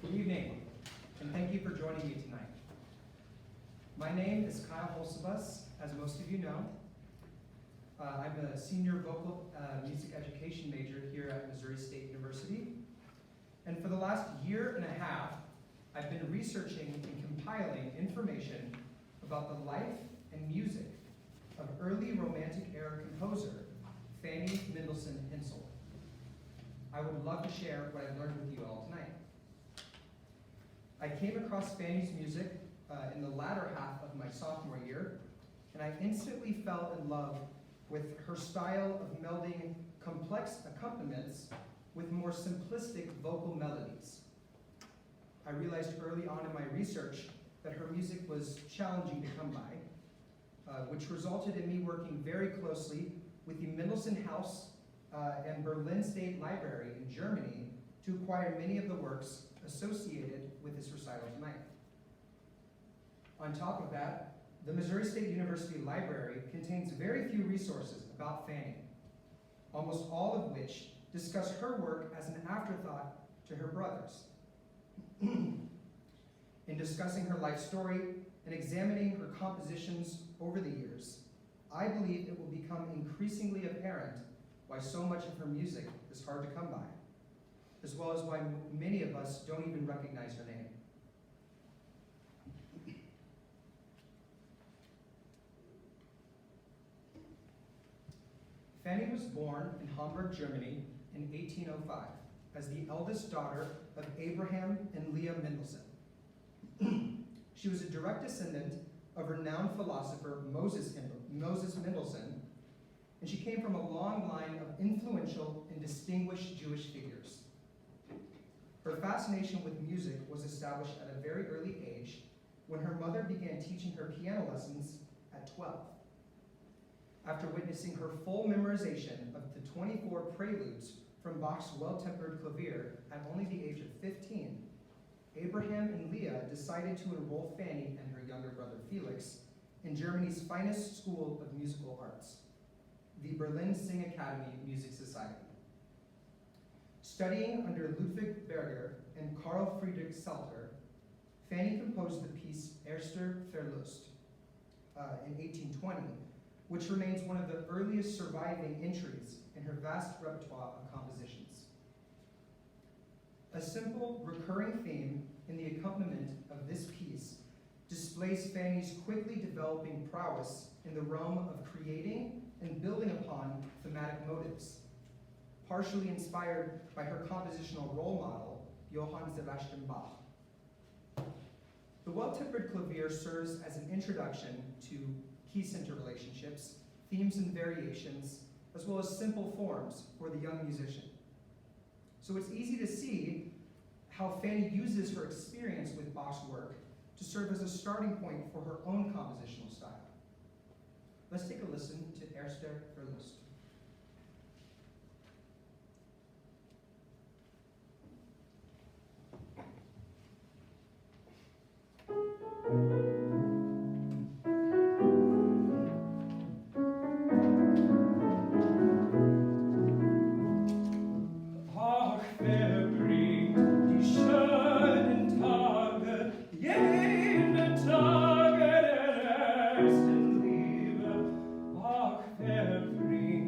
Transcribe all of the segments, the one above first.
Good evening, and thank you for joining me tonight. My name is Kyle Hulsebus, as most of you know. I'm a senior vocal music education major here at Missouri State University. And for the last year and a half, I've been researching and compiling information about the life and music of early Romantic era composer, Fanny Mendelssohn-Hensel. I would love to share what I've learned with you all tonight. I came across Fanny's music in the latter half of my sophomore year, and I instantly fell in love with her style of melding complex accompaniments with more simplistic vocal melodies. I realized early on in my research that her music was challenging to come by, which resulted in me working very closely with the Mendelssohn House and Berlin State Library in Germany to acquire many of the works associated with this recital tonight. On top of that, the Missouri State University Library contains very few resources about Fanny, almost all of which discuss her work as an afterthought to her brothers. In discussing her life story and examining her compositions over the years, I believe it will become increasingly apparent why so much of her music is hard to come by, as well as why many of us don't even recognize her name. Fanny was born in Hamburg, Germany in 1805 as the eldest daughter of Abraham and Leah Mendelssohn. She was a direct descendant of renowned philosopher Moses Mendelssohn, and she came from a long line of influential and distinguished Jewish figures. Her fascination with music was established at a very early age when her mother began teaching her piano lessons at 12. After witnessing her full memorization of the 24 preludes from Bach's Well-Tempered Clavier at only the age of 15, Abraham and Leah decided to enroll Fanny and her younger brother Felix in Germany's finest school of musical arts, the Berlin Sing Academy Music Society. Studying under Ludwig Berger and Carl Friedrich Salter, Fanny composed the piece Erster Verlust in 1820, which remains one of the earliest surviving entries in her vast repertoire of compositions. A simple, recurring theme in the accompaniment of this piece displays Fanny's quickly developing prowess in the realm of creating and building upon thematic motives, partially inspired by her compositional role model, Johann Sebastian Bach. The Well-Tempered Clavier serves as an introduction to key-center relationships, themes and variations, as well as simple forms for the young musician. So it's easy to see how Fanny uses her experience with Bach's work to serve as a starting point for her own compositional style. Let's take a listen to Erster Verlust. Ach, wer bringt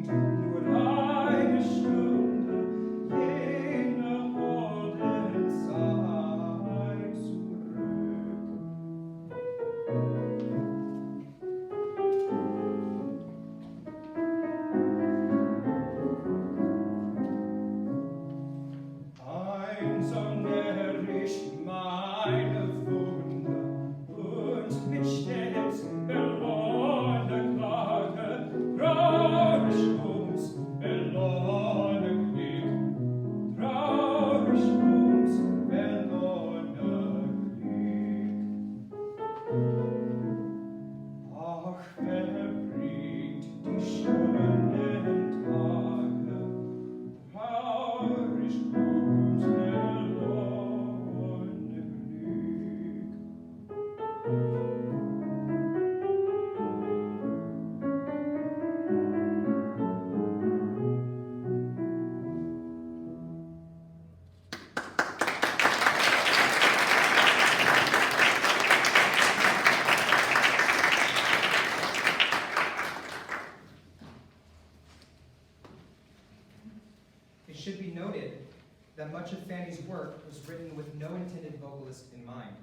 Fanny's work was written with no intended vocalist in mind.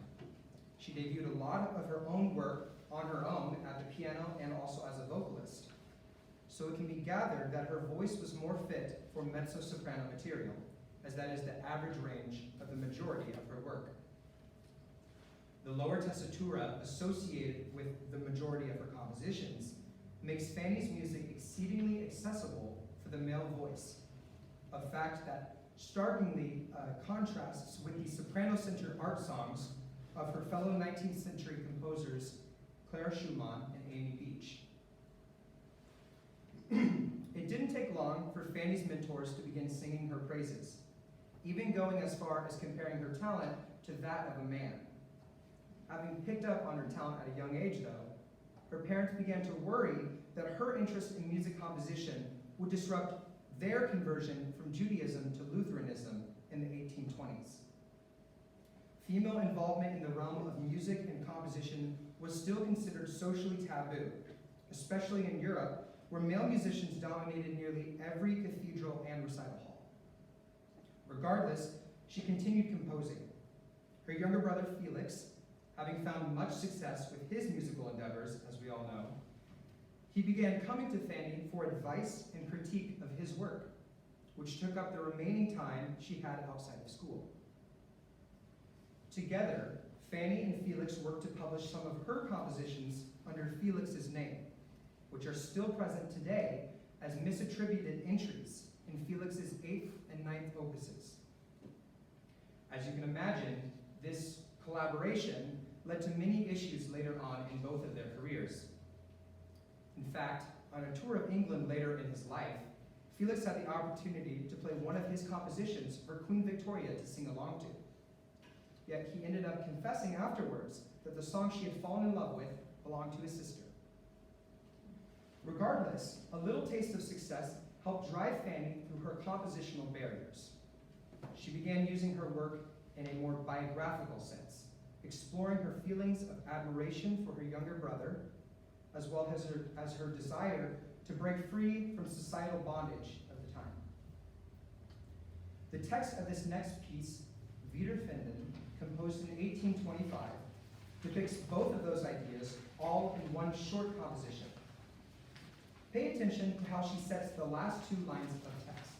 She debuted a lot of her own work on her own at the piano and also as a vocalist. So it can be gathered that her voice was more fit for mezzo-soprano material, as that is the average range of the majority of her work. The lower tessitura associated with the majority of her compositions makes Fanny's music exceedingly accessible for the male voice, a fact that startlingly contrasts with the soprano-centered art songs of her fellow 19th century composers Clara Schumann and Amy Beach. It didn't take long for Fanny's mentors to begin singing her praises, even going as far as comparing her talent to that of a man. Having picked up on her talent at a young age, though, her parents began to worry that her interest in music composition would disrupt their conversion from Judaism to Lutheranism in the 1820s. Female involvement in the realm of music and composition was still considered socially taboo, especially in Europe, where male musicians dominated nearly every cathedral and recital hall. Regardless, she continued composing. Her younger brother, Felix, having found much success with his musical endeavors, as we all know, he began coming to Fanny for advice and critique of his work, which took up the remaining time she had outside of school. Together, Fanny and Felix worked to publish some of her compositions under Felix's name, which are still present today as misattributed entries in Felix's 8th and 9th opuses. As you can imagine, this collaboration led to many issues later on in both of their careers. In fact, on a tour of England later in his life, Felix had the opportunity to play one of his compositions for Queen Victoria to sing along to. Yet he ended up confessing afterwards that the song she had fallen in love with belonged to his sister. Regardless, a little taste of success helped drive Fanny through her compositional barriers. She began using her work in a more biographical sense, exploring her feelings of admiration for her younger brother, as well as her desire to break free from societal bondage of the time. The text of this next piece, Wiederfinden, composed in 1825, depicts both of those ideas all in one short composition. Pay attention to how she sets the last two lines of text.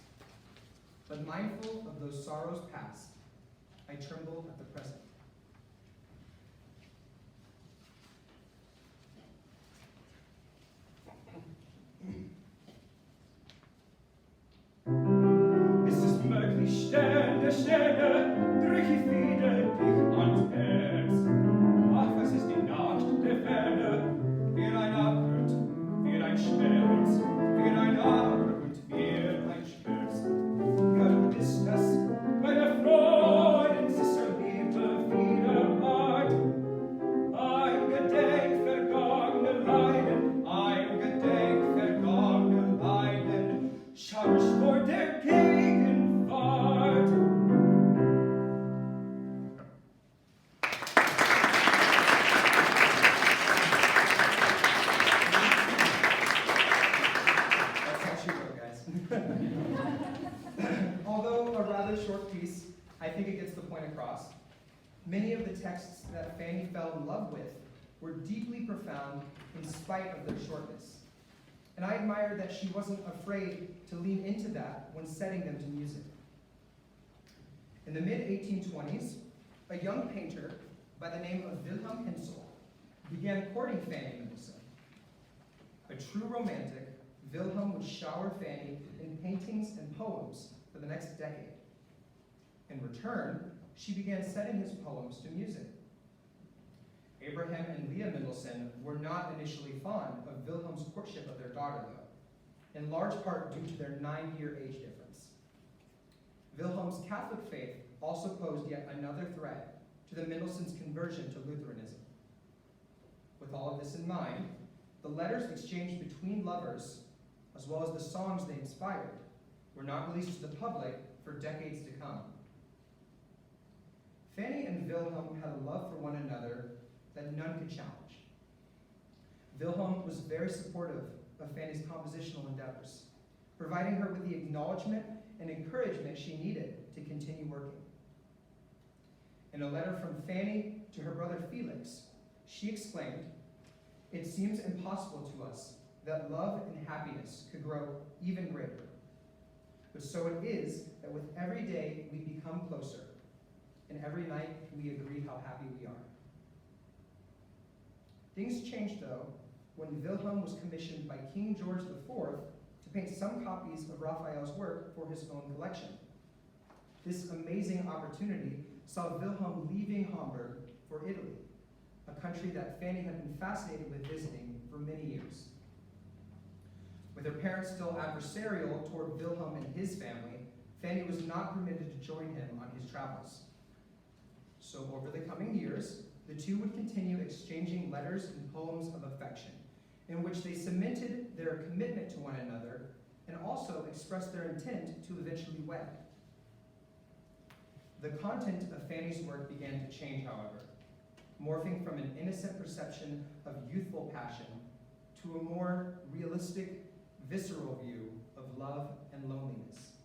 But mindful of those sorrows past, I tremble at the present. Es ist möglich, Sterne, Sterne, drück ich wieder dich ans Herz. Ach, was ist die Nacht der Ferne, wie ein Abgrund, wie ein Schmerz, wie ein Abgrund, wie ein Schmerz. Ja, du bist das, meine Freundin, sie ist so liebe wieder Art. Ein Gedenk vergangene Leiden, ein Gedenk vergangene Leiden, schau ich vor der Gegenwart. That's how she wrote, guys. Although a rather short piece, I think it gets the point across. Many of the texts that Fanny fell in love with were deeply profound in spite of their shortness. And I admire that she wasn't afraid to lean into that when setting them to music. In the mid-1820s, a young painter by the name of Wilhelm Hensel began courting Fanny Mendelssohn. A true romantic, Wilhelm would shower Fanny in paintings and poems for the next decade. In return, she began setting his poems to music. Abraham and Leah Mendelssohn were not initially fond of Wilhelm's courtship of their daughter, though, in large part due to their 9-year age difference. Wilhelm's Catholic faith also posed yet another threat to the Mendelssohns' conversion to Lutheranism. With all of this in mind, the letters exchanged between lovers, as well as the songs they inspired, were not released to the public for decades to come. Fanny and Wilhelm had a love for one another that none could challenge. Wilhelm was very supportive of Fanny's compositional endeavors, providing her with the acknowledgement and encouragement she needed to continue working. In a letter from Fanny to her brother Felix, she exclaimed, "It seems impossible to us that love and happiness could grow even greater. But so it is that with every day we become closer, and every night we agree how happy we are." Things changed, though, when Wilhelm was commissioned by King George IV to paint some copies of Raphael's work for his own collection. This amazing opportunity saw Wilhelm leaving Hamburg for Italy, a country that Fanny had been fascinated with visiting for many years. With her parents still adversarial toward Wilhelm and his family, Fanny was not permitted to join him on his travels. So over the coming years, the two would continue exchanging letters and poems of affection, in which they cemented their commitment to one another and also expressed their intent to eventually wed. The content of Fanny's work began to change, however, morphing from an innocent perception of youthful passion to a more realistic, visceral view of love and loneliness.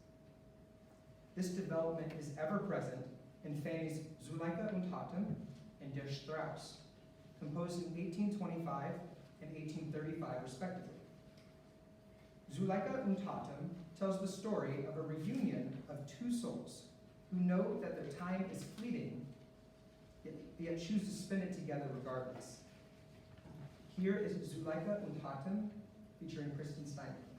This development is ever present in Fanny's Zuleika und Tatum and Der Strauss, composed in 1825 and 1835 respectively. Zuleika und Tatum tells the story of a reunion of two souls who know that their time is fleeting, yet choose to spend it together regardless. Here is Zuleika und Tatum, featuring Kristin Steinbrueck.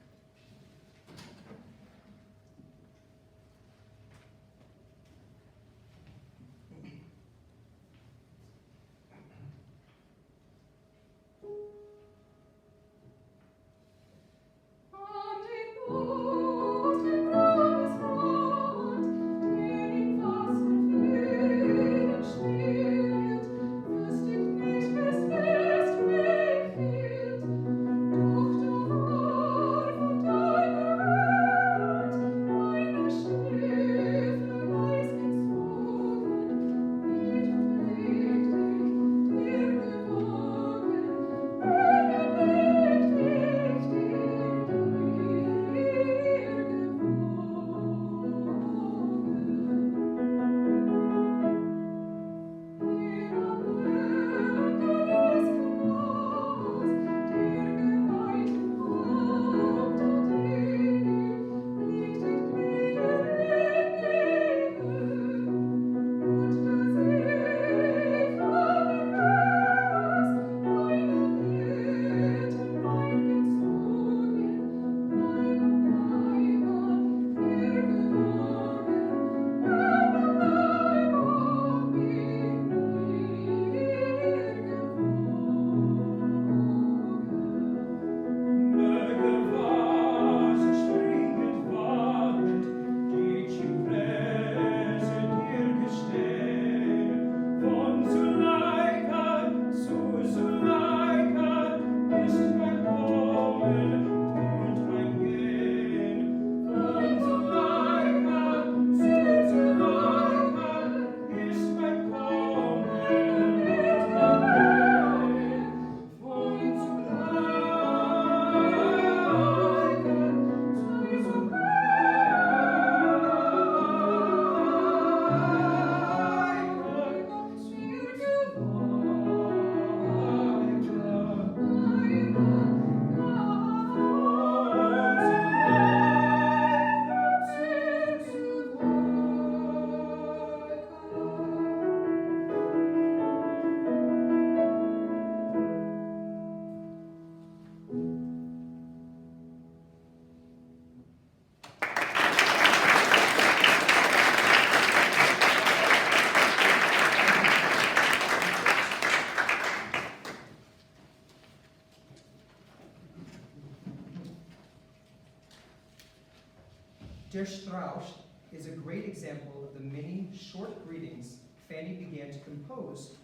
Der Strauss is a great example of the many short greetings Fanny began to compose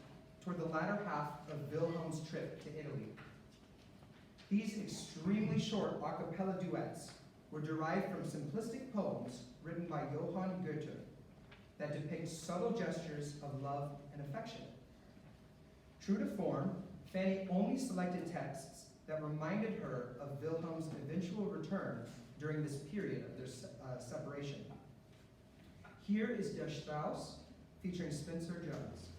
toward the latter half of Wilhelm's trip to Italy. These extremely short a cappella duets were derived from simplistic poems written by Johann Goethe that depict subtle gestures of love and affection. True to form, Fanny only selected texts that reminded her of Wilhelm's eventual return during this period of their separation. Here is Der Strauss, featuring Spencer Jones.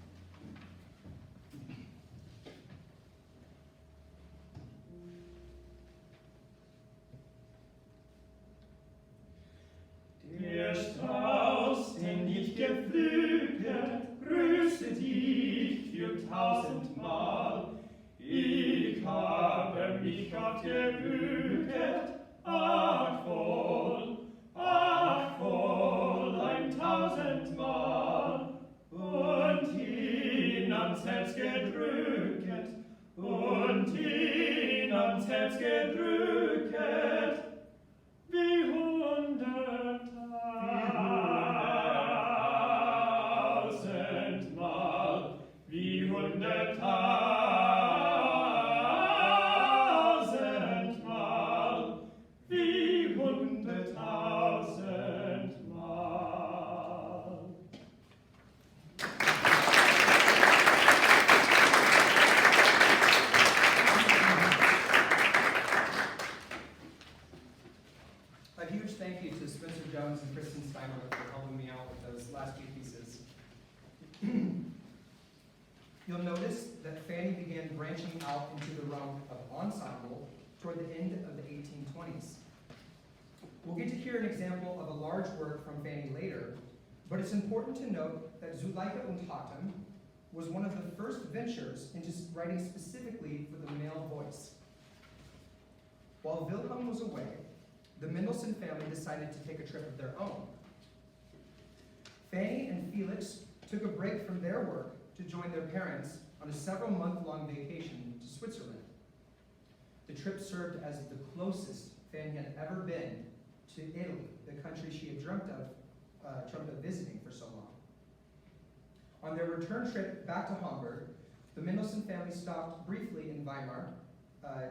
Der Strauß, den ich gepflüget, grüße dich für 1000-mal. Ich habe mich oft gebüget, ach voll, 1000-mal. Und ihn ans Herz gedrücket, und ihn ans Herz gedrücket, wie 100.000-mal, wie 100.000-mal, wie 100.000-mal. A huge thank you to Spencer Jones and Kristin Steinbrueck for helping me out with those last few pieces. You'll notice that Fanny began branching out into the realm of ensemble toward the end of the 1820s. We'll get to hear an example of a large work from Fanny later, but it's important to note that Zuleika und Hatem was one of the first ventures into writing specifically for the male voice. While Wilhelm was away, the Mendelssohn family decided to take a trip of their own. Fanny and Felix took a break from their work to join their parents on a several-month-long vacation to Switzerland. The trip served as the closest Fanny had ever been to Italy, the country she had dreamt of visiting for so long. On their return trip back to Hamburg, the Mendelssohn family stopped briefly in Weimar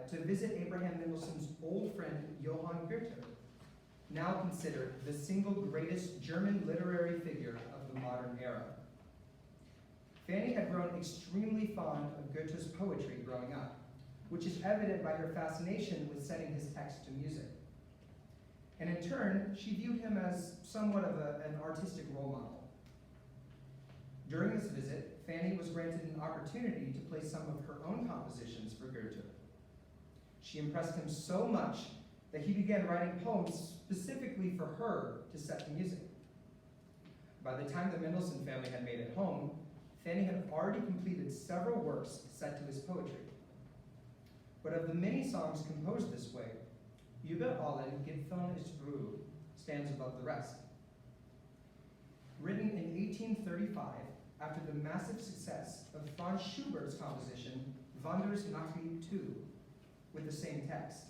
to visit Abraham Mendelssohn's old friend Johann Goethe, now considered the single greatest German literary figure of the modern era. Fanny had grown extremely fond of Goethe's poetry growing up, which is evident by her fascination with setting his text to music. And in turn, she viewed him as somewhat of an artistic role model. During this visit, Fanny was granted an opportunity to play some of her own compositions for Goethe. She impressed him so much that he began writing poems specifically for her to set the music. By the time the Mendelssohn family had made it home, Fanny had already completed several works set to his poetry. But of the many songs composed this way, Über allen Gipfeln ist Ruhe stands above the rest. Written in 1835, after the massive success of Franz Schubert's composition, Wanders Nachried II, with the same text.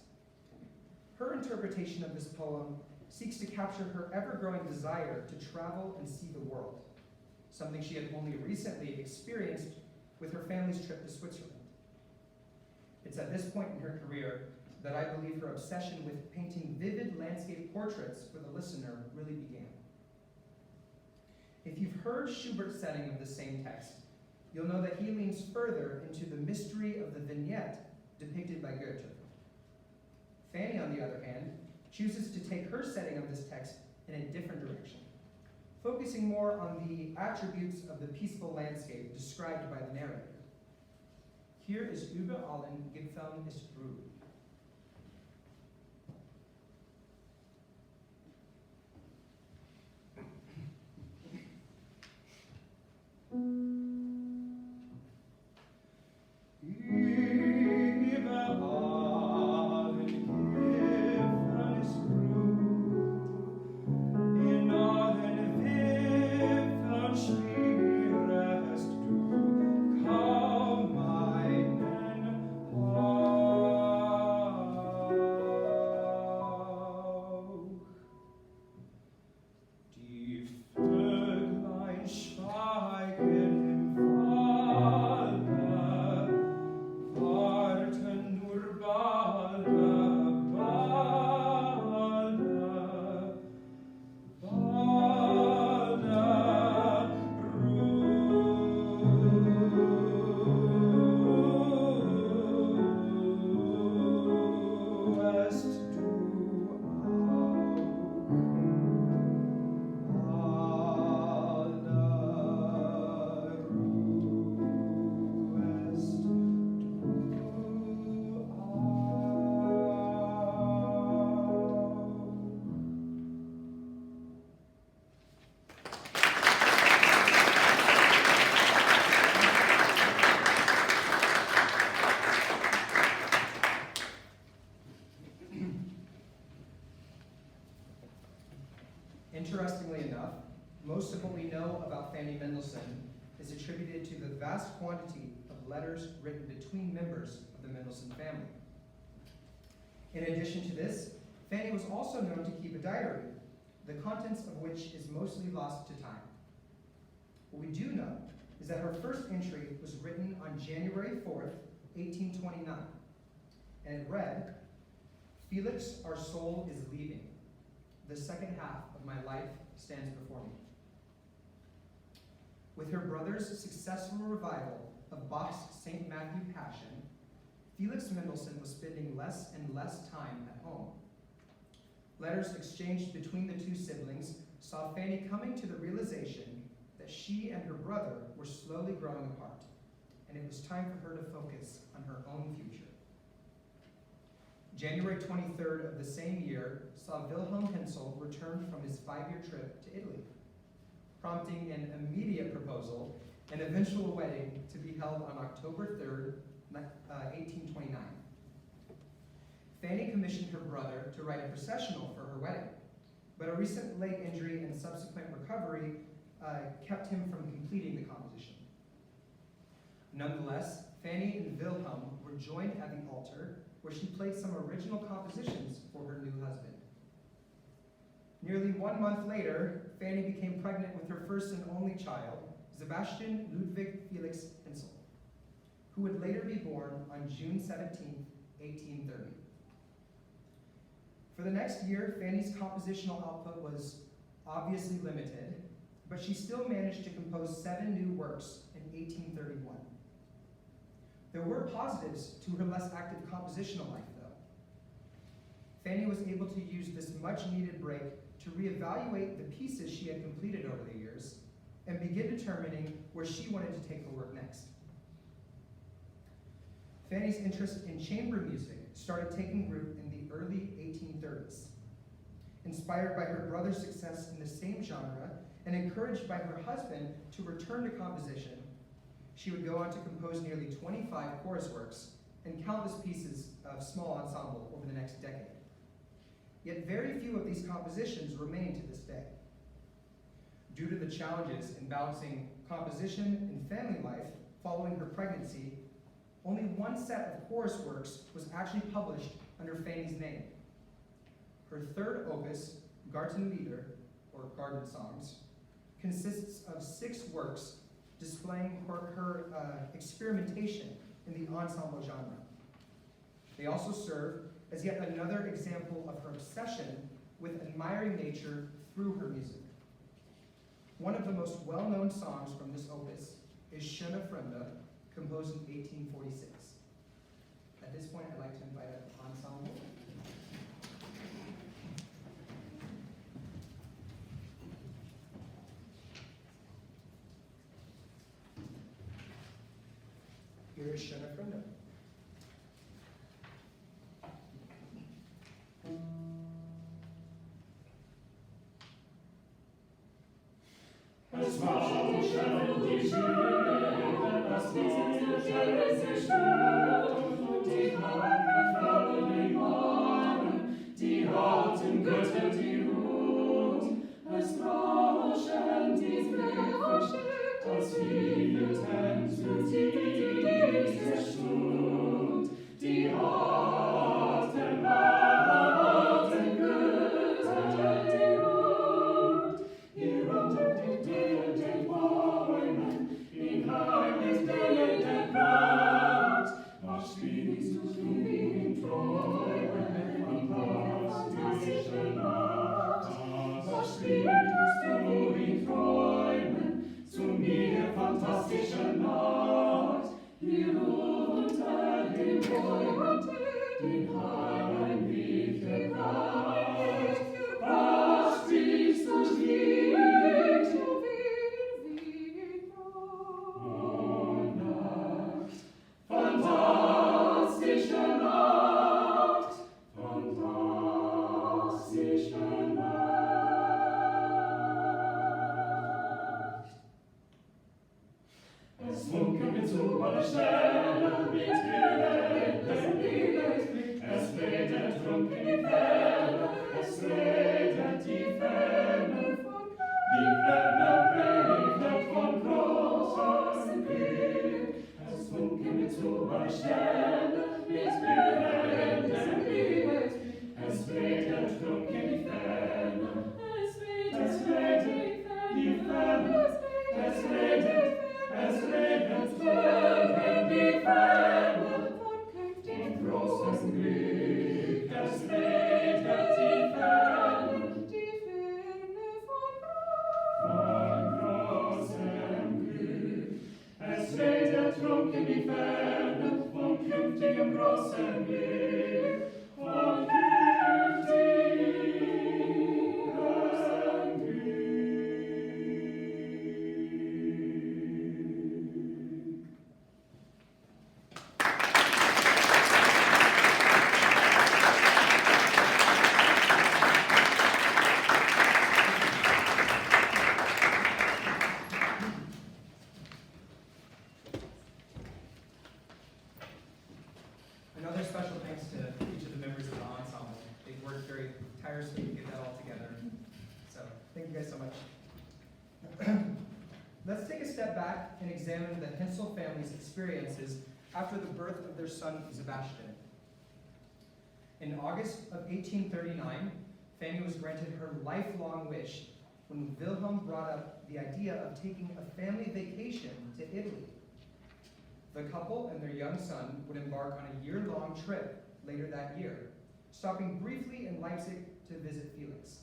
Her interpretation of this poem seeks to capture her ever-growing desire to travel and see the world, something she had only recently experienced with her family's trip to Switzerland. It's at this point in her career that I believe her obsession with painting vivid landscape portraits for the listener really began. If you've heard Schubert's setting of the same text, you'll know that he leans further into the mystery of the vignette depicted by Goethe. Fanny, on the other hand, chooses to take her setting of this text in a different direction, focusing more on the attributes of the peaceful landscape described by the narrator. Here is Über allen Gipfeln ist Ruhe. Spürest du, kaum meinen Horn. 100.000 vast quantity of letters written between members of the Mendelssohn family. In addition to this, Fanny was also known to keep a diary, the contents of which is mostly lost to time. What we do know is that her first entry was written on January 4th, 1829, and it read, "Felix, our soul is leaving. The second half of my life stands before me." With her brother's successful revival of Bach's St. Matthew Passion, Felix Mendelssohn was spending less and less time at home. Letters exchanged between the two siblings saw Fanny coming to the realization that she and her brother were slowly growing apart, and it was time for her to focus on her own future. January 23rd of the same year saw Wilhelm Hensel return from his 5-year trip to Italy, prompting an immediate proposal and eventual wedding to be held on October 3rd, 1829. Fanny commissioned her brother to write a processional for her wedding, but a recent leg injury and subsequent recovery kept him from completing the composition. Nonetheless, Fanny and Wilhelm were joined at the altar, where she played some original compositions for her new husband. Nearly 1 month later, Fanny became pregnant with her first and only child, Sebastian Ludwig Felix Hensel, who would later be born on June 17, 1830. For the next year, Fanny's compositional output was obviously limited, but she still managed to compose 7 new works in 1831. There were positives to her less active compositional life, though. Fanny was able to use this much-needed break to reevaluate the pieces she had completed over the years and begin determining where she wanted to take her work next. Fanny's interest in chamber music started taking root in the early 1830s. Inspired by her brother's success in the same genre and encouraged by her husband to return to composition, she would go on to compose nearly 25 chorus works and countless pieces of small ensemble over the next decade. Yet very few of these compositions remain to this day. Due to the challenges in balancing composition and family life following her pregnancy, only one set of chorus works was actually published under Fanny's name. Her third opus, Gartenlieder, or Garden Songs, consists of 6 works displaying her experimentation in the ensemble genre. They also serve as yet another example of her obsession with admiring nature through her music. One of the most well-known songs from this opus is Schöne Fremde, composed in 1846. At this point, I'd like to invite an ensemble. Here is Schöne Fremde. Es war so schön, die Schöne, das Lied sich stürmt, und die Haaren die Haaren, die harten Götter, die ruht. Es rauschen die Flügel, das Flügelten zu dieser Stund, die harten Götter, die ruht. Hier unter den Bäumen, in heimlich brennender Brand, was spielst du in Träumen, fantastische Nacht? Was spielst du in Träumen, zu mir fantastische Nacht? Hier unter den Bäumen, den heimliche Pracht, was spielst du die Ferne regnet von großen Glück. in die Ferne vom künftigen großen Weg, vom künftigen großen Weg. Another special thanks to each of the members of the ensemble. They've worked very tirelessly to get that all together. So thank you guys so much. Let's take a step back and examine the Hensel family's experiences after the birth of their son Sebastian. In August of 1839, Fanny was granted her lifelong wish when Wilhelm brought up the idea of taking a family vacation to Italy. The couple and their young son would embark on a year-long trip later that year, stopping briefly in Leipzig to visit Felix.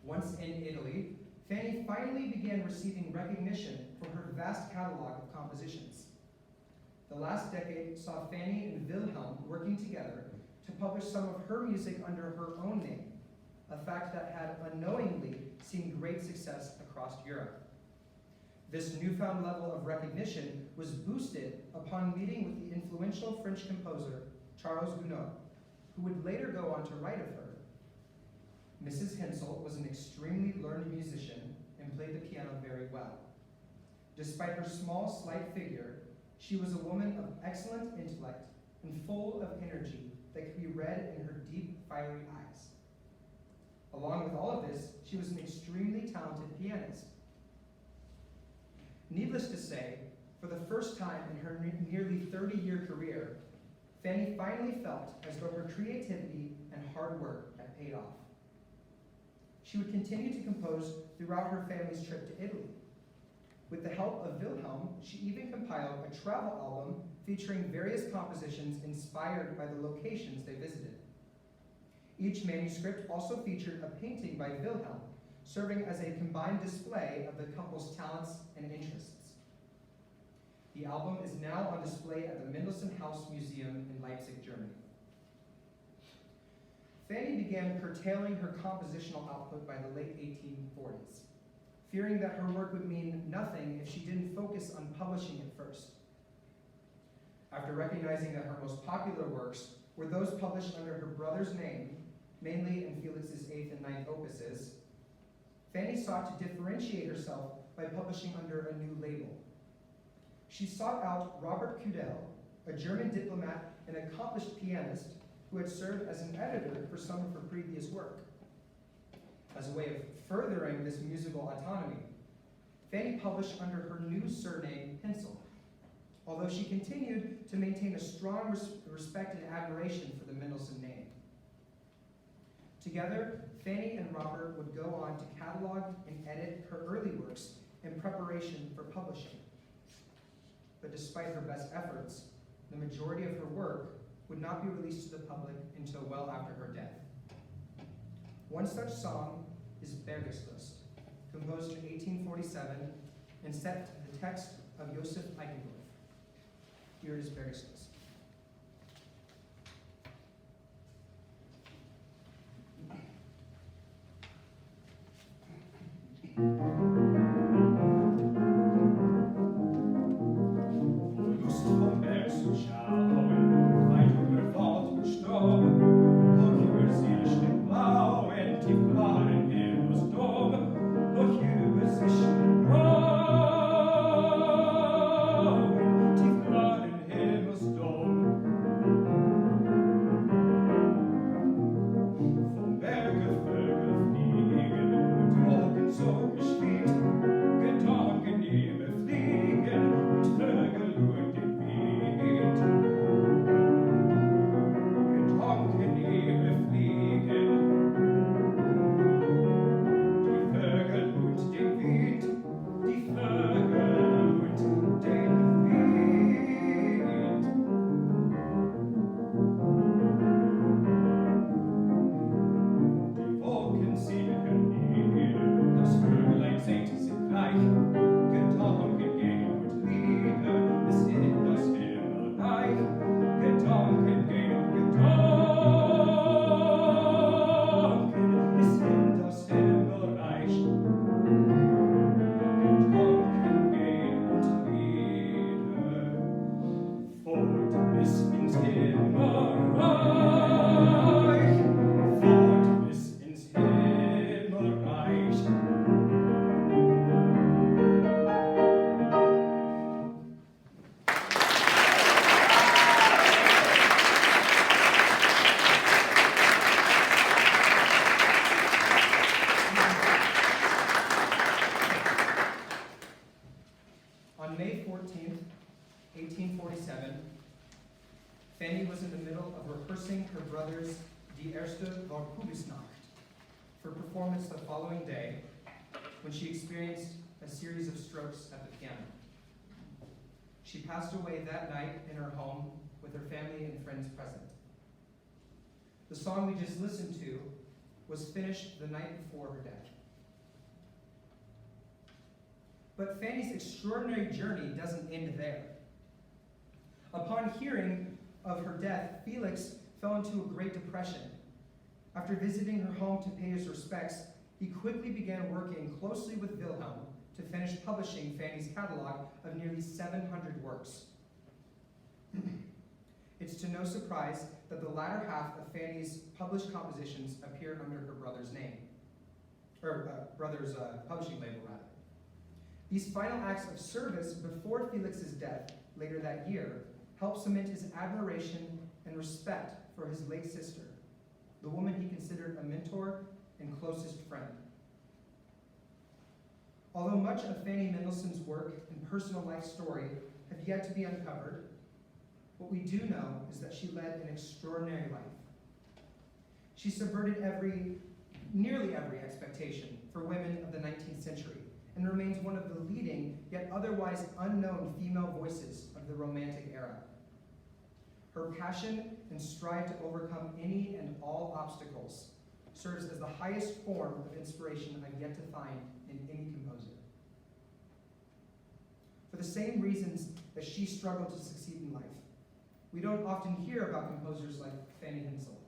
Once in Italy, Fanny finally began receiving recognition for her vast catalog of compositions. The last decade saw Fanny and Wilhelm working together to publish some of her music under her own name, a fact that had unknowingly seen great success across Europe. This newfound level of recognition was boosted upon meeting with the influential French composer Charles Gounod, who would later go on to write of her. Mrs. Hensel was an extremely learned musician and played the piano very well. Despite her small, slight figure, she was a woman of excellent intellect and full of energy that could be read in her deep, fiery eyes. Along with all of this, she was an extremely talented pianist. Needless to say, for the first time in her nearly 30-year career, Fanny finally felt as though her creativity and hard work had paid off. She would continue to compose throughout her family's trip to Italy. With the help of Wilhelm, she even compiled a travel album featuring various compositions inspired by the locations they visited. Each manuscript also featured a painting by Wilhelm, serving as a combined display of the couple's talents and interests. The album is now on display at the Mendelssohn House Museum in Leipzig, Germany. Fanny began curtailing her compositional output by the late 1840s, fearing that her work would mean nothing if she didn't focus on publishing it first. After recognizing that her most popular works were those published under her brother's name, mainly in Felix's 8th and 9th opuses, Fanny sought to differentiate herself by publishing under a new label. She sought out Robert Kudel, a German diplomat and accomplished pianist who had served as an editor for some of her previous work. As a way of furthering this musical autonomy, Fanny published under her new surname, Hensel, although she continued to maintain a strong respect and admiration for the Mendelssohn name. Together, Fanny and Robert would go on to catalog and edit her early works in preparation for publishing. But despite her best efforts, the majority of her work would not be released to the public until well after her death. One such song is Bergeslust, composed in 1847 and set to the text of Joseph Eichendorff. Here is Bergeslust. So On May 14th, 1847, Fanny was in the middle of rehearsing her brother's Die erste Walpurgisnacht for performance the following day when she experienced a series of strokes at the piano. She passed away that night in her home with her family and friends present. The song we just listened to was finished the night before her death. But Fanny's extraordinary journey doesn't end there. Upon hearing of her death, Felix fell into a great depression. After visiting her home to pay his respects, he quickly began working closely with Wilhelm to finish publishing Fanny's catalog of nearly 700 works. It's to no surprise that the latter half of Fanny's published compositions appear under her brother's name, or brother's publishing label, rather. These final acts of service before Felix's death later that year helped cement his admiration and respect for his late sister, the woman he considered a mentor and closest friend. Although much of Fanny Mendelssohn's work and personal life story have yet to be uncovered, what we do know is that she led an extraordinary life. She subverted nearly every expectation for women of the 19th century and remains one of the leading, yet otherwise unknown female voices of the Romantic era. Her passion and strive to overcome any and all obstacles serves as the highest form of inspiration I've yet to find in any composer. For the same reasons that she struggled to succeed in life, we don't often hear about composers like Fanny Hensel.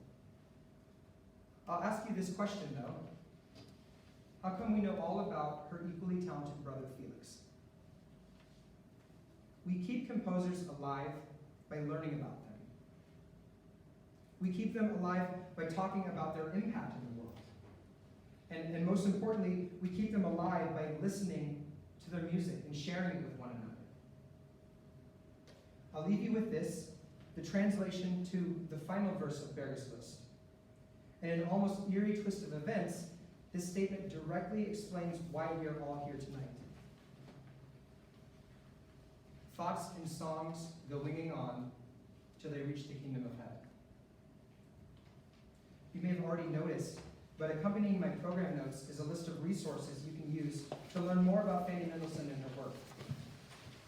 I'll ask you this question, though. How come we know all about her equally talented brother, Felix? We keep composers alive by learning about them. We keep them alive by talking about their impact in the world. And most importantly, we keep them alive by listening to their music and sharing it with one another. I'll leave you with this, the translation to the final verse of Berg's List. And in an almost eerie twist of events, this statement directly explains why we are all here tonight. Thoughts and songs go winging on till they reach the kingdom of heaven. You may have already noticed, but accompanying my program notes is a list of resources you can use to learn more about Fanny Mendelssohn and her work.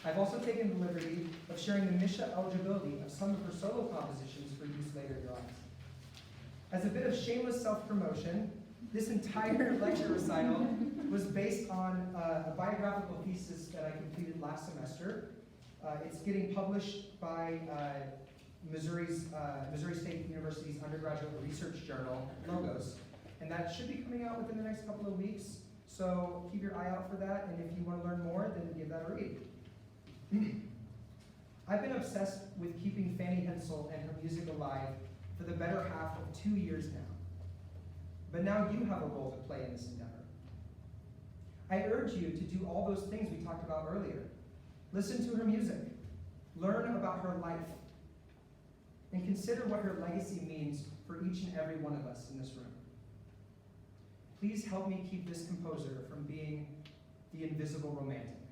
I've also taken the liberty of sharing the Misha eligibility of some of her solo compositions for use later in your lives. As a bit of shameless self-promotion, this entire lecture recital was based on a biographical thesis that I completed last semester. It's getting published by Missouri State University's undergraduate research journal, Logos, and that should be coming out within the next couple of weeks. So keep your eye out for that, and if you want to learn more, then give that a read. I've been obsessed with keeping Fanny Hensel and her music alive for the better half of 2 years now. But now you have a role to play in this endeavor. I urge you to do all those things we talked about earlier. Listen to her music, learn about her life, and consider what her legacy means for each and every one of us in this room. Please help me keep this composer from being the invisible romantic.